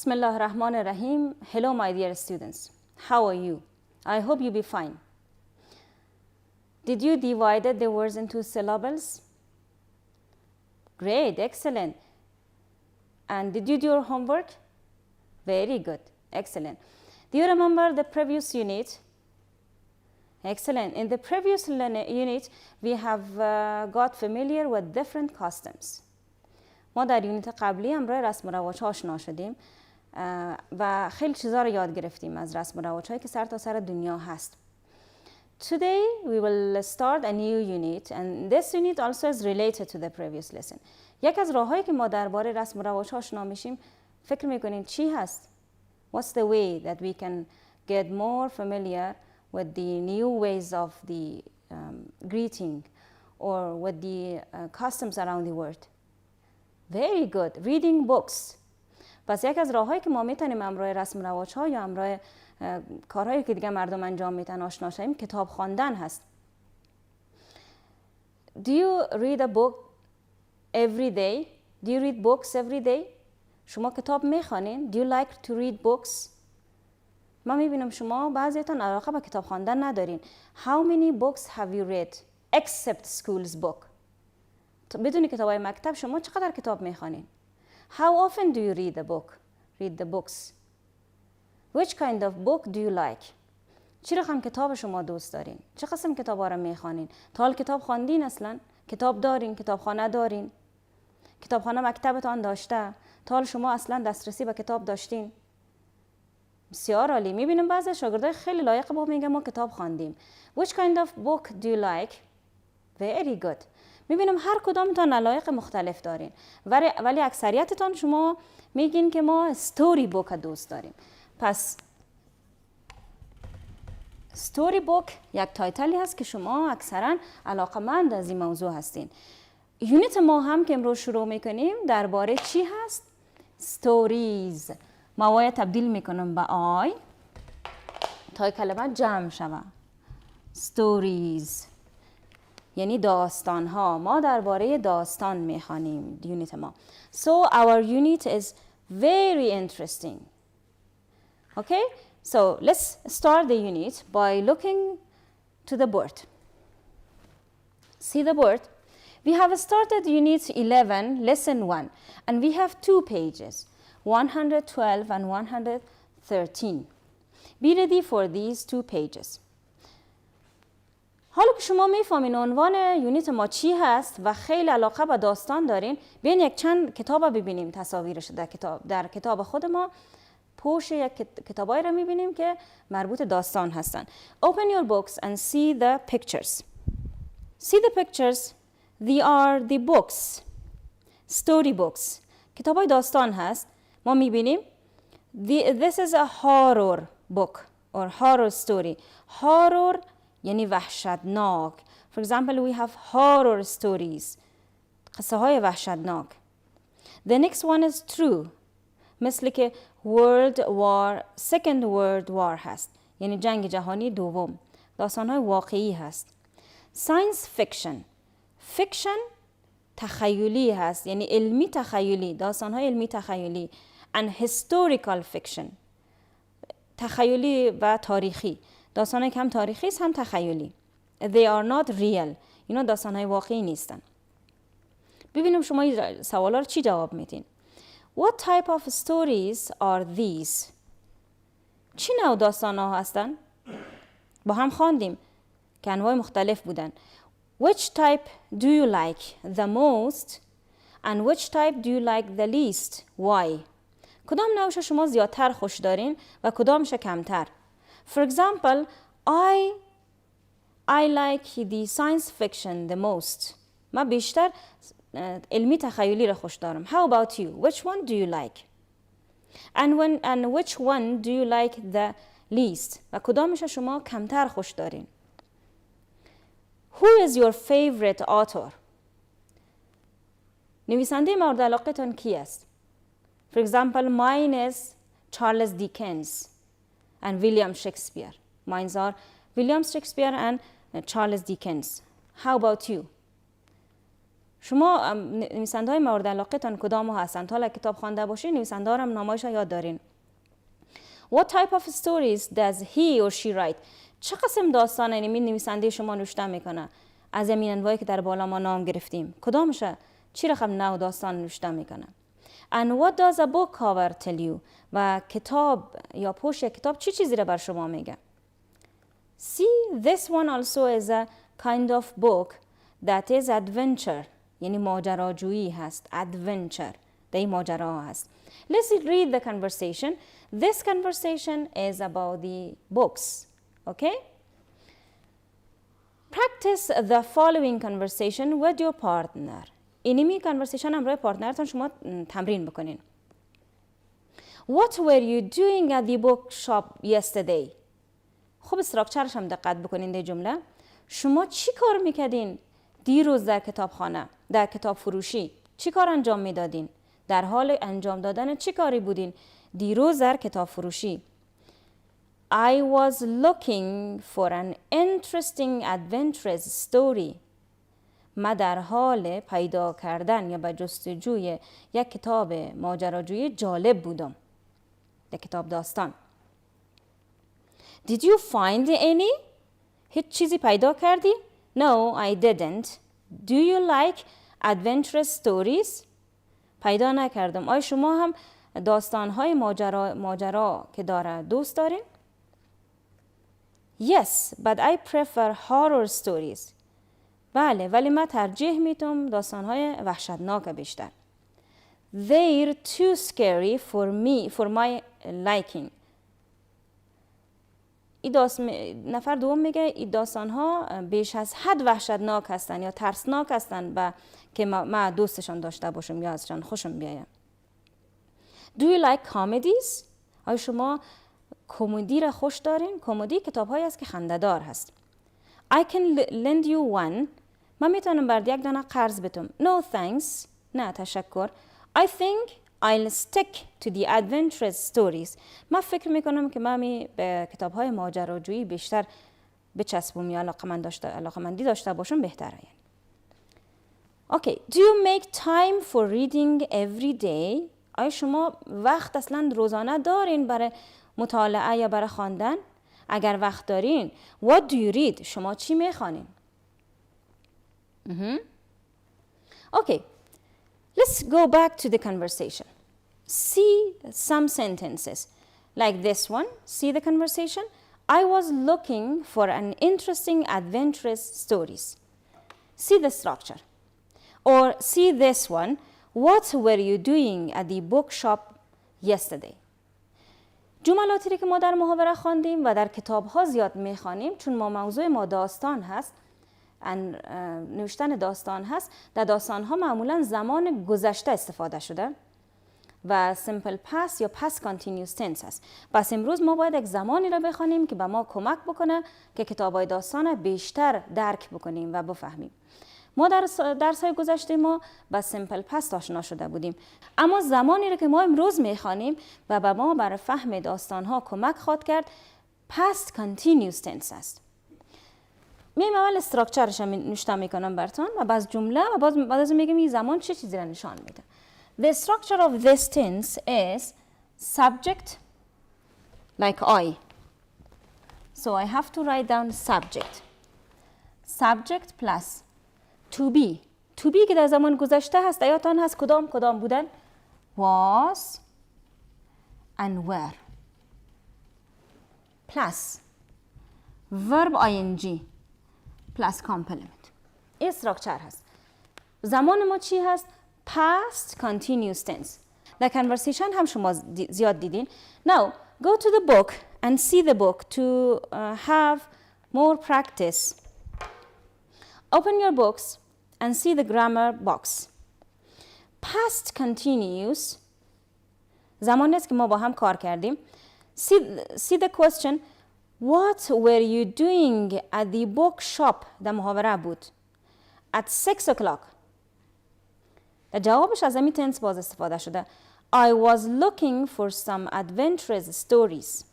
Bismillah ar-Rahman ar-Rahim. Hello my dear students. How are you? I hope you be fine. Did you divide the words into syllables? Great, excellent. And did you do your homework? Very good, excellent. Do you remember the previous unit? Excellent. In the previous unit, we have got familiar with different customs. ما در یونیت قبلی هم روی رسم و رواج آشنا شدیم و خیلی چیزا رو یاد گرفتیم از رسم و رواج هایی که سر تا سر دنیا هست. Today we will start a new unit and this unit also is related to the previous lesson. یک از راههایی که ما درباره رسم و رواج آشنا میشیم فکر میکنین چی هست؟ What's the way that we can get more familiar with the new ways of the greeting or with the customs around the world? Very good. Reading books. پس یک از راههایی که ما میتونیم همراه رسم و رواج ها یا همراه کارهایی که دیگه مردم انجام میتن آشنا شیم کتاب خواندن هست. Do you read a book every day? Do you read books every day? شما کتاب میخوانین؟ Do you like to read books? ما میبینم شما بعضیتون علاقه به کتاب خواندن ندارین. How many books have you read except school's book? بدون کتابای مکتب شما چقدر کتاب میخوانین؟ How often do you read a book? Read the books. Which kind of book do you like? چی رقم کتاب شما دوست دارین؟ چه قسم کتابا رو میخوانین؟ تا حال کتاب خواندین اصلا؟ کتاب دارین؟ کتابخانه دارین؟ کتابخانه مکتبتان داشته؟ تا حال شما اصلا دسترسی به کتاب داشتین؟ بسیار عالی. میبینیم بعضی شاگردای خیلی لایق با میگن ما کتاب خواندیم. Which kind of book do you like? Very good. میبینم هر کدامتان علایق مختلف دارین ولی اکثریتتان شما میگین که ما استوری بوک دوست داریم. پس استوری بوک یک تایتلی هست که شما اکثرا علاقمند از این موضوع هستین. یونیت ما هم که امروز شروع میکنیم درباره چی هست؟ ستوریز. ما تبدیل میکنم به آی تا کلمه جمع شوه. ستوریز یعنی داستان ها. ما درباره داستان میخوانیم یونیت ما. So our unit is very interesting. Okay? So let's start the unit by looking to the board. See the board? We have started unit 11, lesson 1, and we have 2 pages, 112 and 113. Be ready for these 2 pages. حالا که شما میفهمین عنوان یونیت ما چی هست و خیلی علاقه به داستان دارین، بیاین یک چند کتاب ببینیم تصاویرش در کتاب خود ما. پوش یک کتابایی رو میبینیم که مربوط داستان هستن. Open your books and see the pictures. See the pictures. They are the books. Story books. کتابای داستان هست. ما میبینیم this is a horror book or horror story. Horror یعنی وحشتناک. For example, we have horror stories. قصه های وحشتناک. The next one is true. مثل که Second World War هست. یعنی جنگ جهانی دوم. داستان های واقعی هست. Science fiction. Fiction تخیلی هست. یعنی علمی تخیلی. داستان های علمی تخیلی. And historical fiction. تخیلی و تاریخی. داستان‌های که هم تاریخی است هم تخیلی. They are not real. اینا داستان‌های واقعی نیستن. ببینیم شما این سوالا رو چی جواب میدین. What type of stories are these? چی نوع داستان‌ها هستن؟ با هم خواندیم که انواع مختلف بودن. Which type do you like the most and which type do you like the least? Why? کدام نوعش شما زیادتر خوش دارین و کدامش کمتر؟ For example, I like the science fiction the most. من بیشتر علمی تخیلی را خوش دارم. How about you? Which one do you like? And which one do you like the least? و کدامش شما کمتر خوش دارین؟ Who is your favorite author? نویسنده مورد علاقتان کی است؟ For example, mine is Charles Dickens and William Shakespeare. Mine are William Shakespeare and Charles Dickens. How about you? شما نویسنده های مورد علاقه تان کدام هستند؟ حالا کتاب خوانده باشین نویسنده ها هم نامایش یاد دارین. What type of stories does he or she write؟ چه قسم داستان این نویسنده شما نوشته میکنه؟ از این انواعی که در بالا ما نام گرفتیم کدامشه؟ چی رقم نوع داستان نوشته میکنه؟ And what does a book cover tell you؟ و کتاب یا پوش کتاب چی چیزی را بر شما میگه؟ See, this one also is a kind of book that is adventure. یعنی ماجراجویی هست. Adventure. ده ماجرا هست. Let's read the conversation. This conversation is about the books. Okay? Practice the following conversation with your partner. اینمی conversation همراه پارتنرتان شما تمرین بکنین. What were you doing at the bookshop yesterday؟ خوب استراکچرش هم دقت بکنین در جمله. شما چی کار میکردین دیروز در کتابخانه، در کتاب فروشی؟ چی کار انجام میدادین؟ در حال انجام دادن چی کاری بودین دیروز در کتاب فروشی؟ I was looking for an interesting adventurous story. من در حال پیدا کردن یا به جستجوی یک کتاب ماجراجویی جالب بودم. یک کتاب داستان. Did you find any؟ هیچ چیزی پیدا کردی؟ No, I didn't. Do you like adventurous stories؟ پیدا نکردم. آیا شما هم داستان‌های ماجرا که داره دوست دارین؟ Yes, but I prefer horror stories. بله، ولی من ترجیح میدم داستان‌های وحشتناک بیشتر. They're too scary for my liking. نفر دوم میگه این داستان‌ها بیش از حد وحشتناک هستن یا ترسناک هستن که من دوستشان داشته باشم یا ازشان خوشم بیایم. Do you like comedies؟ آیا شما کمدی را خوش دارین؟ کمدی کتاب‌هایی است که خنده‌دار هست. I can lend you one. من میتونم برات یک دانه قرض بدم. No thanks. نه تشکر. I think I'll stick to the adventurous stories. من فکر میکنم که من به کتاب‌های ماجراجویی بیشتر بچسبم یا علاقمندی داشته باشم بهتره. Okay. Do you make time for reading every day؟ آیا شما وقت اصلا روزانه دارین برای مطالعه یا برای خواندن؟ اگر وقت دارین what do you read؟ شما چی میخوانین؟ Okay. Let's go back to the conversation. See some sentences. Like this one. See the conversation. I was looking for an interesting adventurous stories. See the structure. Or see this one. What were you doing at the bookshop yesterday? جملاتی که ما در محاوره خواندیم و در کتاب‌ها زیاد می‌خوانیم چون موضوع ما داستان هست. نوشتن داستان هست. در داستان‌ها معمولاً زمان گذشته استفاده شده و simple past یا past continuous tense هست. پس امروز ما باید یک زمانی را بخوانیم که به ما کمک بکنه که کتاب‌های داستان بیشتر درک بکنیم و بفهمیم. ما در درس‌های گذشته ما با simple past آشنا شده بودیم. اما زمانی را که ما امروز می‌خوانیم و به ما برای فهم داستان‌ها کمک خواهد کرد past continuous tense است. میام اول استراکچرش هم نوشته میکنم براتون و بعد جمله و بعد از میگم این زمان چه چیزی را نشان میده. The structure of this tense is subject like I. So I have to write down subject. Subject plus to be. To be که در زمان گذشته هست یادتان هست کدام بودن؟ Was and were. Plus verb ing. plus complement. این استراکچر هست. زمان ما چی هست؟ past continuous tense. در conversation هم شما زیاد دیدین. Now, go to the book and see the book to have more practice. Open your books and see the grammar box. Past continuous زمانی است که ما با هم کار کردیم. See the question. What were you doing at the bookshop؟ در محاوره بود. At 6 o'clock. در جوابش از همین تنس باز استفاده شده. I was looking for some adventurous stories.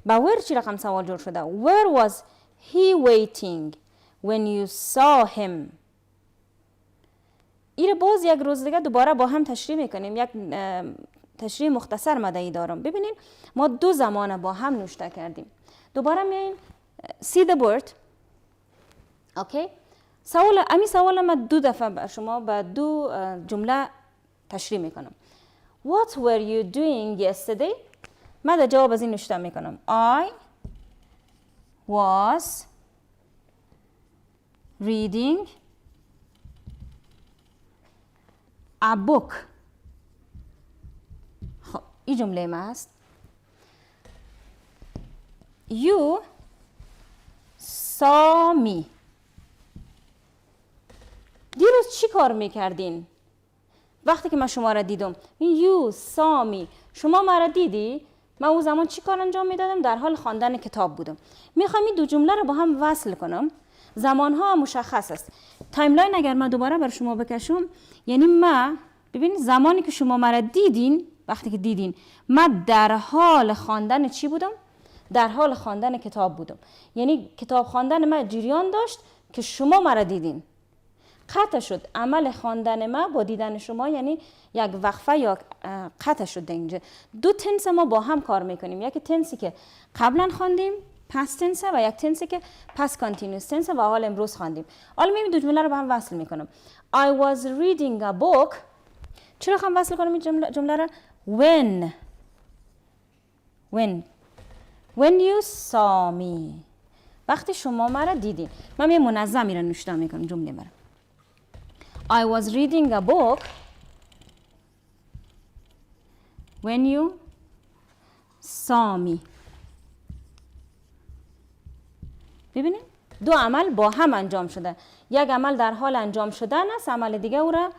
با where چی رقم سوال جور شده؟ Where was he waiting when you saw him؟ این باز یک روز دیگه دوباره با هم تشریح میکنیم. یک تشریح مختصر مدعی دارم. ببینین ما 2 زمان با هم نوشته کردیم. دوباره میاییم see the word. اوکی. سوال من 2 دفعه بر شما با 2 جمله تشریح میکنم. What were you doing yesterday؟ من در جواب از این نوشته میکنم I was reading a book. خب این جمله ما هست. You saw me. دیروز چی کار میکردین؟ وقتی که من شما را دیدم. You saw me. شما ما را دیدی؟ من اون زمان چی کار انجام میدادم؟ در حال خواندن کتاب بودم. میخوام این 2 جمله رو با هم وصل کنم. زمانها مشخص است. تایملاین اگر من دوباره بر شما بکشم، یعنی ما ببین زمانی که شما مرا دیدین، وقتی که دیدین من در حال خواندن چی بودم؟ در حال خواندن کتاب بودم. یعنی کتاب خواندن من جریان داشت که شما مرا دیدین. قطع شد عمل خواندن ما با دیدن شما، یعنی یک وقفه یا قطع شد. اینجا 2 تنس ما با هم کار میکنیم. یک تنسی که قبلا خواندیم past tense و یک تنسی که past continuous tense و حال امروز خواندیم. حالا میبینیم 2 جمله رو با هم وصل میکنم. I was reading a book. چرا خواهم وصل کنم این جمله رو؟ when you saw me. وقتی شما مرا دیدین. من یه منظمی رو نوشته میکنم جمله مرا. I was reading a book when you saw me. ببینید 2 عمل با هم انجام شده. یک عمل در حال انجام شدن است، عمل دیگه او را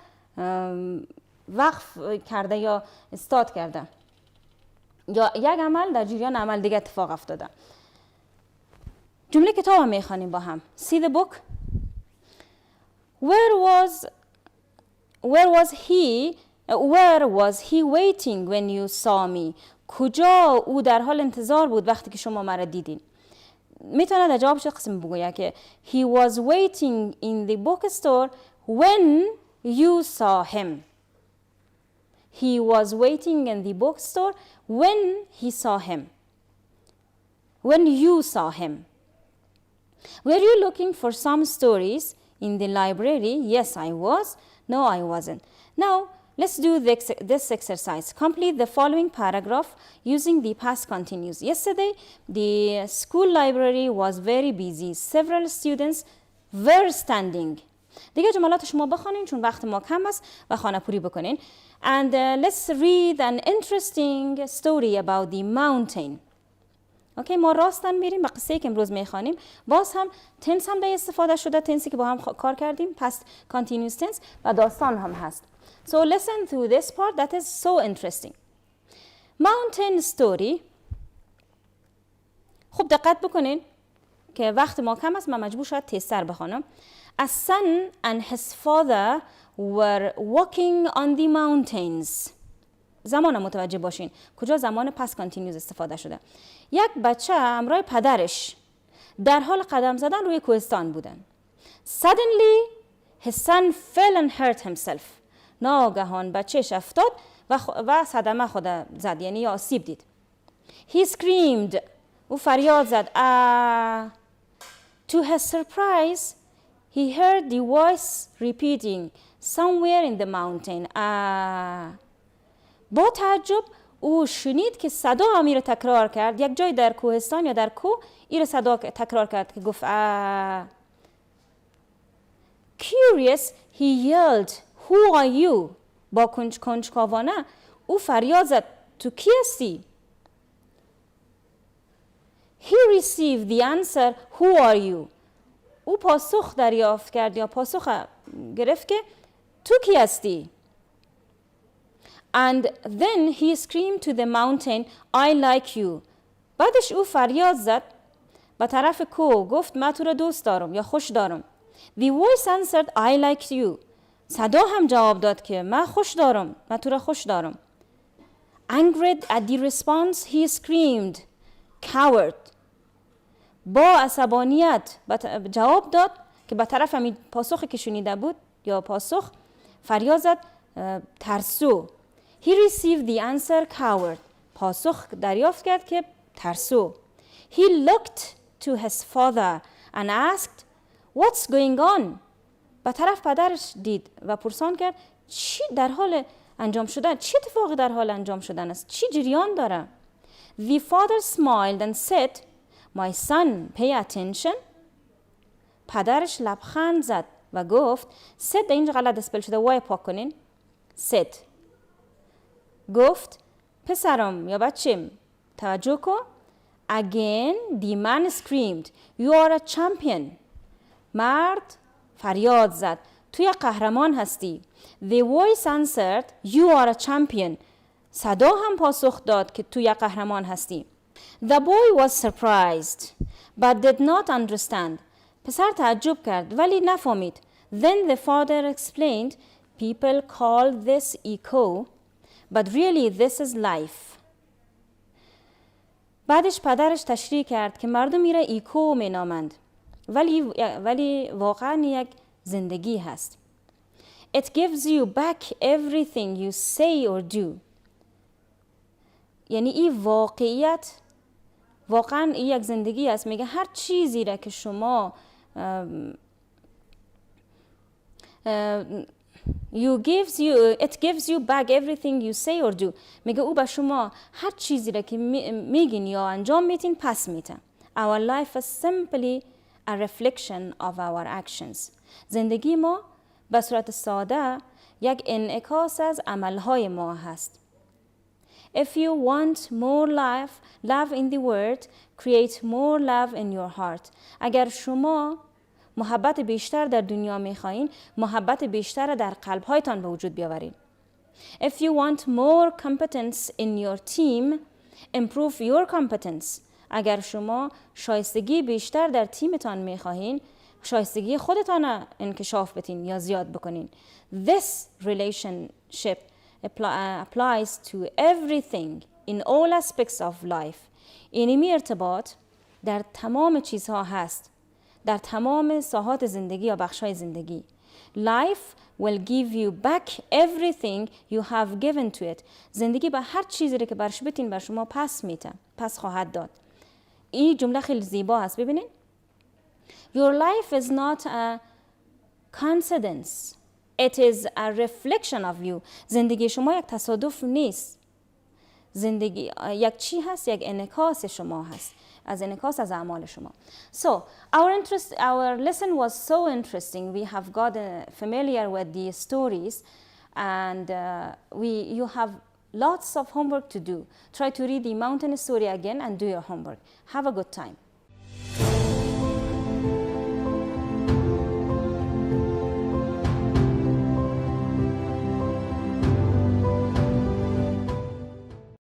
وقف کرده یا استارت کرده، یا یک عمل در جریان عمل دیگه اتفاق افتاده. جمله کتاب میخوانیم با هم. See the book. Where was he waiting when you saw me؟ کجا او در حال انتظار بود وقتی که شما مرا دیدین؟ میتونه در جوابش قسم بگوید که he was waiting in the bookstore when you saw him. He was waiting in the bookstore when you saw him. Were you looking for some stories in the library? Yes, I was. No, I wasn't. Now, let's do this exercise. Complete the following paragraph using the past continuous. Yesterday, the school library was very busy. Several students were standing. دیگه جملات شما بخونین چون وقت ما کم است و خانه پوری بکنین. And let's read an interesting story about the mountain. اوکی، ما راستن میریم به قصه که امروز میخوانیم. باز هم تنس هم در استفاده شده، تنسی که با هم کار کردیم، past continuous tense و داستان هم هست. So listen to this part that is so interesting. Mountain story. خوب دقت بکنین که وقت ما کم است، من مجبور شاید تیزتر بخوانم. A son and his father were walking on the mountains. زمان متوجه باشین کجا زمان past continuous استفاده شده. یک بچه همراه پدرش در حال قدم زدن روی کوهستان بودن. Suddenly his son fell and hurt himself. ناگهان بچهش افتاد و صدمه خود زد، یعنی آسیب دید. He screamed. او فریاد زد. To his surprise he heard the voice repeating somewhere in the mountain. با تعجب او شنید که صدا امیر تکرار کرد، یک جای در کوهستان یا در کوه این صدا تکرار کرد که گفت Curious he yelled Who are you؟ با کنجکاوانه او فریاد زد تو کی هستی؟ He received the answer Who are you؟ او پاسخ دریافت کرد یا پاسخ گرفت که تو کی هستی؟ And then he screamed to the mountain, I like you. بعدش او فریاد زد به طرف کوه، گفت من تو را دوست دارم یا خوش دارم. The voice answered, I like you. صدا هم جواب داد که من خوش دارم، من تو را خوش دارم. Angered at the response, he screamed, coward. با عصبانیت جواب داد که به طرف همین پاسخی که شنیده بود یا پاسخ فریاد زد ترسو. He received the answer coward. پاسخ دریافت کرد که ترسو. He looked to his father and asked what's going on. به طرف پدرش دید و پرسان کرد چی در حال انجام شدن، چی اتفاقی در حال انجام شدن است، چی جریان داره. The father smiled and said my son pay attention. پدرش لبخند زد و گفت said اینجا غلط اسپل شده وای پاک کنین said گفت پسرم یا بچم توجه کن. Again the man screamed you are a champion. مرد فریاد زد تو یک قهرمان هستی. The voice answered you are a champion. صدا هم پاسخ داد که تو یک قهرمان هستی. The boy was surprised but did not understand. پسر تعجب کرد ولی نفهمید. Then the father explained people call this echo but really this is life. بعدش پدرش تشریح کرد که مردم میره ایکو مینامند ولی واقعا یک زندگی هست. It gives you back everything you say or do. یعنی این واقعیت واقعا این یک زندگی است. میگه هر چیزی را که شما it gives you back everything you say or do. میگه او به شما هر چیزی را که میگین یا انجام میتین پس میتن. Our life is simply a reflection of our actions. زندگی ما به صورت ساده یک انعکاس از عملهای ما هست. If you want more love in the world, create more love in your heart. اگر شما محبت بیشتر در دنیا میخواین، محبت بیشتر در قلبهایتان به وجود بیاورید. If you want more competence in your team, improve your competence. اگر شما شایستگی بیشتر در تیمتان میخواهین، شایستگی خودتان انکشاف بدین یا زیاد بکنین. This relationship applies to everything in all aspects of life. این ارتباط در تمام چیزها هست، در تمام ساحات زندگی یا بخشای زندگی. Life will give you back everything you have given to it. زندگی به هر چیزی که برش بتین بر شما پس خواهد داد. این جمله خیلی زیبا هست. ببینید. Your life is not a coincidence. It is a reflection of you. زندگی شما یک تصادف نیست. زندگی یک چی هست؟ یک انعکاس شما هست. از انعکاس از اعمال شما. So, our lesson was so interesting. We have got familiar with the stories and you have lots of homework to do. Try to read the mountain story again and do your homework. Have a good time.